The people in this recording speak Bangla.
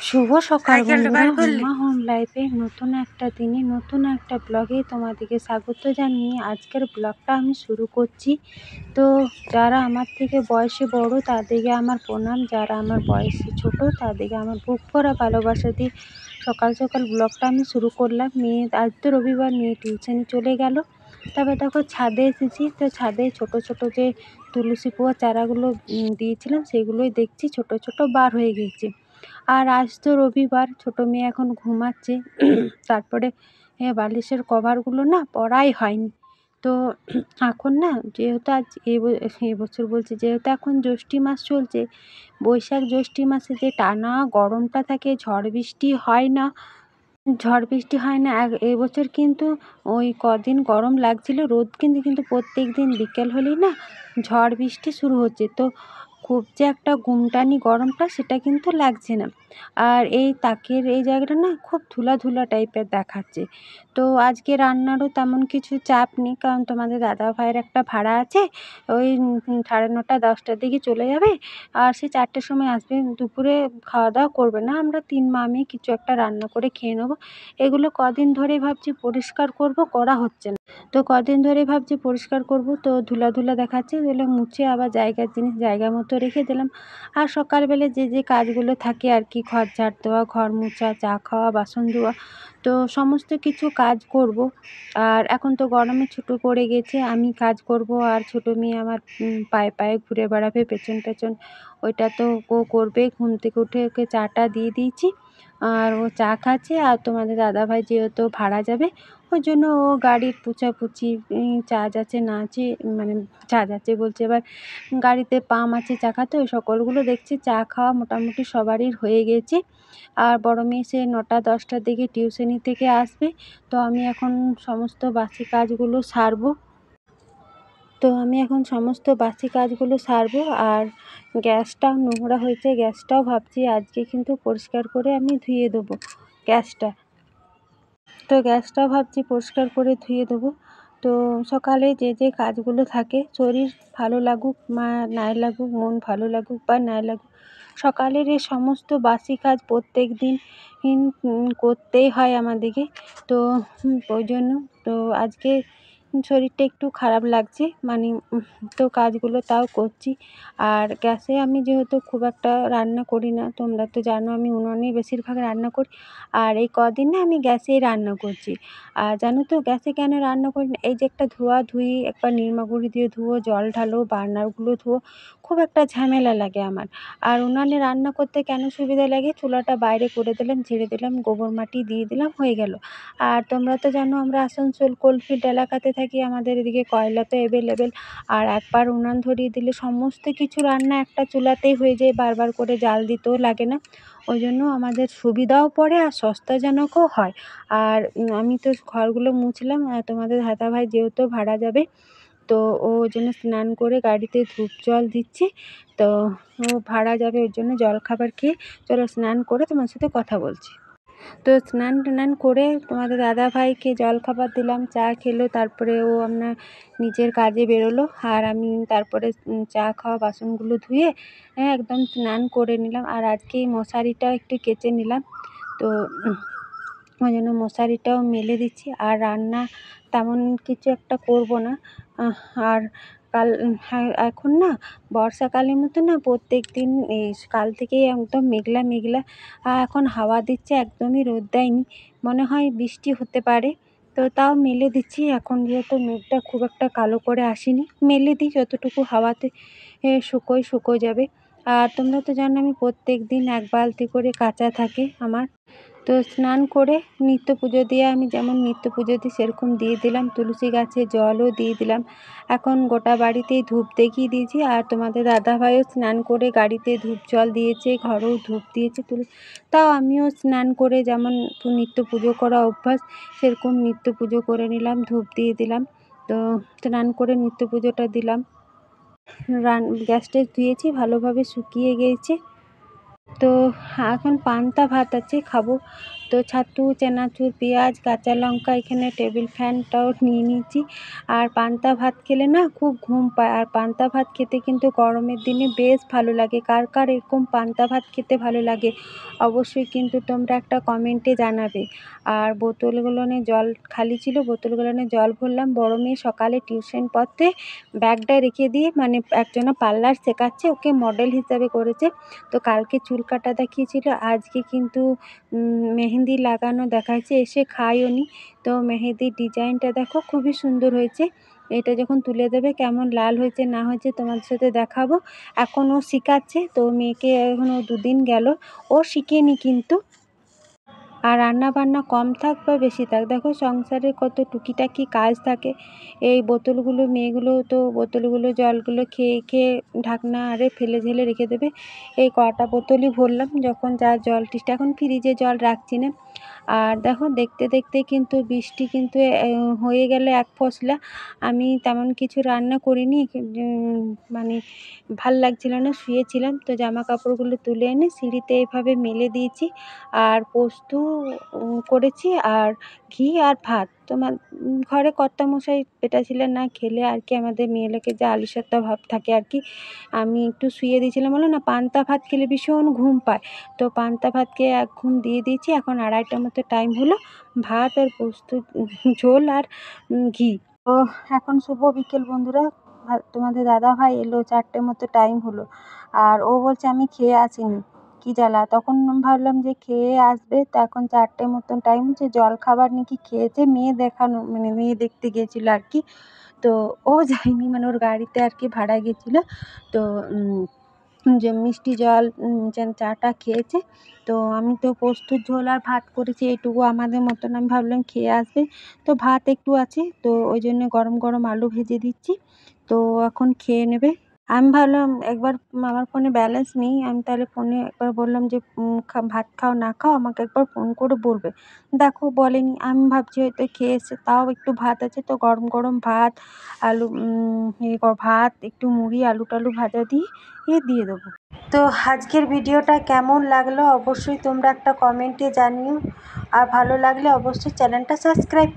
শুভ সকাল বন্ধুরা, হুম্মা হোম লাইফে নতুন একটা দিনে নতুন একটা ব্লগে তোমাদেরকে স্বাগত জানিয়ে আজকের ব্লগটা আমি শুরু করছি। তো যারা আমার থেকে বয়সে বড় তাদেরকে আমার প্রণাম, যারা আমার বয়সে ছোট তাদেরকে আমার বুক ভরা ভালোবাসা দিয়ে সকাল সকাল ব্লগটা আমি শুরু করলাম। আজ তো রবিবার, মেয়ে টিউশনে চলে গেল। তবে দেখো ছাদে এসেছি, তো ছাদে ছোট ছোট যে তুলসী পোয়া চারাগুলো দিয়েছিলাম সেগুলোই দেখছি ছোট ছোট বার হয়ে গেছে। আর আজ তো রবিবার, ছোট মেয়ে এখন ঘুমাচ্ছে। তারপরে বালিশের কভারগুলো না পরাই হয়নি। তো এখন না, যেহেতু আজ এবছর বলছি, যেহেতু এখন জ্যৈষ্ঠী মাস চলছে, বৈশাখ জ্যৈষ্ঠী মাসে যে টানা গরমটা থাকে, ঝড় বৃষ্টি হয় না। এবছর কিন্তু ওই কদিন গরম লাগছিল, রোদ কিন্তু প্রত্যেক দিন বিকেল হলেই না ঝড় বৃষ্টি শুরু হচ্ছে। তো খুব যে একটা গুমটানি গরমটা সেটা কিন্তু লাগছে না। আর এই তাকের এই জায়গাটা না খুব ধুলা টাইপের দেখাচ্ছে। তো আজকে রান্নারও তেমন কিছু চাপ নেই, কারণ তোমাদের দাদা ভাইয়ের একটা ভাড়া আছে। ওই 9:30 10টার দিকে চলে যাবে, আর সে 4টের সময় আসবে। দুপুরে খাওয়া দাওয়া করবে না, আমরা 3 মা মেয়ে কিছু একটা রান্না করে খেয়ে নেবো। এগুলো কদিন ধরে ভাবছি পরিষ্কার করব, করা হচ্ছে না। তো কদিন ধরে ভাবছি পরিষ্কার করব, তো ধুলা দেখাচ্ছে, এগুলো মুছে আবার জায়গার জিনিস জায়গা মতো রেখে দিলাম। আর সকালবেলা যে কাজগুলো থাকে আর কি, ঘর ঝাড় দেওয়া, ঘর মোছা, চা খাওয়া, বাসন ধোয়া, তো সমস্ত কিছু কাজ করব। আর এখন তো গরমে ছুটি পড়ে গেছে, আমি কাজ করব আর ছোটো মেয়ে আমার পায়ে ঘুরে বেড়াবে পেছন। ওইটা তো ও করবে। ঘুম থেকে উঠে ওকে চাটা দিয়ে দিয়েছি, আর ও চা খাচ্ছে। আর তোমাদের দাদাভাই যেহেতু ভাড়া যাবে, ওই জন্য ও গাড়ির পোছাপুছি, চার্জ আছে না আছে, মানে চার্জ আছে বলছে, এবার গাড়িতে পাম্প আছে চাকাতে, ওই সকলগুলো দেখছি। চা খাওয়া মোটামুটি সবারই হয়ে গেছে। আর বড় মেয়ে সে 9টা 10টার দিকে টিউশনি থেকে আসবে। তো আমি এখন সমস্ত বাসি কাজগুলো সারবো। আর গ্যাসটাও নোংরা হয়েছে, গ্যাসটাও ভাবছি আজকে কিন্তু পরিষ্কার করে আমি ধুয়ে দেবো গ্যাসটা। তো সকালে যে কাজগুলো থাকে, শরীর ভালো লাগুক বা নাই লাগুক, মন ভালো লাগুক বা নাই লাগুক, সকালের এই সমস্ত বাসি কাজ প্রত্যেক দিন করতেই হয় আমাদেরকে। তো ওই জন্য তো আজকে শরীরটা একটু খারাপ লাগছে, মানে তো কাজগুলো তাও করছি। আর গ্যাসে আমি যেহেতু খুব একটা রান্না করি না, তোমরা তো জানো আমি উনুনেই বেশিরভাগ রান্না করি। আর এই কদিন না আমি গ্যাসেই রান্না করছি। আর জানো তো গ্যাসে কেন রান্না করি না? এই যে একটা ধোয়াধুয়ি, একবার নিরমা গুঁড়ি দিয়ে ধুয়ো, জল ঢালো, বার্নারগুলো ধুয়ো, খুব একটা ঝামেলা লাগে আমার। আর উনানে রান্না করতে কেন সুবিধা লাগে? চুলাটা বাইরে করে দিলাম, ঝেড়ে দিলাম, গোবর মাটি দিয়ে দিলাম, হয়ে গেল। আর তোমরা তো জানো আমরা আসানসোল কোলফিল্ড এলাকাতে থাকি, আমাদের এদিকে কয়লা তো অ্যাভেলেবেল। আর একবার উনান ধরিয়ে দিলে সমস্ত কিছু রান্না একটা চুলাতেই হয়ে যায়, বারবার করে জাল দিতেও লাগে না। ওই জন্য আমাদের সুবিধাও পড়ে আর সস্তাজনকও হয়। আর আমি তো ঘরগুলো মুছলাম, আর তোমাদের দাদাভাই যেহেতু ভাড়া যাবে, তো ও ওই জন্য স্নান করে গাড়িতে ধূপ জল দিচ্ছি। তো ও ভাড়া যাবে, ওই জন্য জলখাবার খেয়ে চলো স্নান করে তোমার সাথে কথা বলছি। তো স্নান টান করে তোমাদের দাদাভাইকে জলখাবার দিলাম, চা খেলো, তারপরে ও আপনার নিজের কাজে বেরোলো। আর আমি তারপরে চা খাওয়া বাসনগুলো ধুয়ে একদম স্নান করে নিলাম। আর আজকে এই মশারিটা একটু কেচে নিলাম, তো ওই জন্য মশারিটাও মেলে দিচ্ছি। আর রান্না তেমন কিছু একটা করব না। আর হ্যাঁ, এখন না বর্ষাকালের মতো না প্রত্যেক দিন এই কাল থেকেই একদম মেঘলা। এখন হাওয়া দিচ্ছে, একদমই রোদ দেয়নি, মনে হয় বৃষ্টি হতে পারে। তো তাও মেলে দিচ্ছি, এখন যেহেতু মেঘটা খুব একটা কালো করে আসেনি, মেলে দিই, যতটুকু হাওয়াতে শুকোয় যাবে। আর তোমরা তো জানো আমি প্রত্যেক দিন 1 বালতি করে কাচা থাকে আমার। তো স্নান করে নিত্য পুজো দিয়ে, আমি যেমন নিত্য পুজো দিই সেরকম দিয়ে দিলাম, তুলসী গাছে জলও দিয়ে দিলাম। এখন গোটা বাড়িতেই ধূপ দেখিয়ে দিয়েছি। আর তোমাদের দাদাভাইও স্নান করে গাড়িতে ধূপ জল দিয়েছে, ঘরেও ধূপ দিয়েছে। তাও আমিও স্নান করে যেমন নিত্য পুজো করা অভ্যাস, সেরকম নিত্য পুজো করে নিলাম, ধূপ দিয়ে দিলাম। তো স্নান করে নিত্য পুজোটা দিলাম। গ্যাসটা ধুয়েছি, ভালোভাবে শুকিয়ে গিয়েছে। তো এখন পান্তা ভাত আছে, খাবো। তো তো ছাতু, চানাচুর, পেঁয়াজ, কাঁচা লঙ্কা, এখানে টেবিল ফ্যানটাও নিয়ে নিয়েছি। আর পান্তা ভাত খেলে না খুব ঘুম পায়, আর পান্তা ভাত খেতে কিন্তু গরমের দিনে বেশ ভালো লাগে। কার কার এরকম পান্তা ভাত খেতে ভালো লাগে অবশ্যই কিন্তু তোমরা একটা কমেন্টে জানাবে। আর বোতলগুলোনে জল খালি ছিল, বোতলগুলোনে জল ভরলাম। বড় মেয়ে সকালে টিউশন পড়তে ব্যাগটা রেখে দিয়ে, মানে একজনা পার্লার শেখাচ্ছে, ওকে মডেল হিসাবে করেছে। তো কালকে চুল কাটা দেখিয়েছিল, আজকে কিন্তু মেহেন্দি লাগানো দেখাচ্ছে। এসে খাইও নি। তো মেহেন্দির ডিজাইনটা দেখো খুবই সুন্দর হয়েছে। এটা যখন তুলে দেবে কেমন লাল হয়েছে না হয়েছে তোমাদের সাথে দেখাবো। এখন ও শেখাচ্ছে, তো মেয়েকে এখনও 2 দিন গেল, ও শিখেনি কিন্তু। আর রান্না বান্না কম থাক বা বেশি থাক, দেখো সংসারে কত টুকিটাকি কাজ থাকে। এই বোতলগুলো মেয়েগুলো তো বোতলগুলো জলগুলো খেয়ে খেয়ে ঢাকনা আরে ফেলে ঝেলে রেখে দেবে। এই কটা বোতলই ভরলাম, যখন যা জল টিস্টা, এখন ফ্রিজে জল রাখছি না। আর দেখো দেখতে দেখতে কিন্তু বৃষ্টি কিন্তু হয়ে গেল এক ফসলা। আমি তেমন কিছু রান্না করিনি, মানে ভাল লাগছিল না, শুয়েছিলাম। তো জামা কাপড়গুলো তুলে এনে সিঁড়িতে এভাবে মেলে দিয়েছি। আর পোস্ত করেছি, আর ঘি আর ভাত। তোমার ঘরে কর্তামশাই এটা ছিলেন না, খেলে আর কি আমাদের মেয়ে লোকের যে আলুসেদ্ধা ভাব থাকে আর কি। আমি একটু শুইয়ে দিয়েছিলাম, বললাম না পান্তা ভাত খেলে ভীষণ ঘুম পায়। তো পান্তা ভাত খেয়ে এক ঘুম দিয়ে দিয়েছি। এখন 2:30টার মতো টাইম হলো, ভাত আর পোস্ত ঝোল আর ঘি। তো এখন শুভ বিকেল বন্ধুরা। তোমাদের দাদাভাই এলো, 4টে মতো টাইম হলো। আর ও বলছে আমি খেয়ে আসিনি, কি জ্বালা। তখন ভাবলাম যে খেয়ে আসবে, তো এখন 4টে মতন টাইম হচ্ছে, জল খাবার নাকি খেয়েছে। মেয়ে দেখানো, মানে মেয়ে দেখতে গিয়েছিল আর কি। তো ও যায়নি, মানে ওর গাড়িতে আর কি ভাড়া গেছিলো। তো যে মিষ্টি জল চাটা খেয়েছে। তো আমি তো পোস্তর ঝোল আর ভাত করেছি, এইটুকু আমাদের মতন, আমি ভাবলাম খেয়ে আসবে। তো ভাত একটু আছে, তো ওই জন্য গরম গরম আলু ভেজে দিচ্ছি, তো এখন খেয়ে নেবে। আমি ভাবলাম একবার, আমার ফোনে ব্যালেন্স নেই, আমি তাহলে ফোনে একবার বললাম যে ভাত খাও না খাও আমাকে একবার ফোন করে বলবে। দেখো বলেনি, আমি ভাবছি হয়তো খেয়ে এসছে, তাও একটু ভাত আছে, তো গরম গরম ভাত, আলু ভাত, একটু মুড়ি, আলু টালু ভাজা দিয়ে দেবো। তো আজকের ভিডিওটা কেমন লাগলো অবশ্যই তোমরা একটা কমেন্টে জানিও। আর ভালো লাগলে অবশ্যই চ্যানেলটা সাবস্ক্রাইব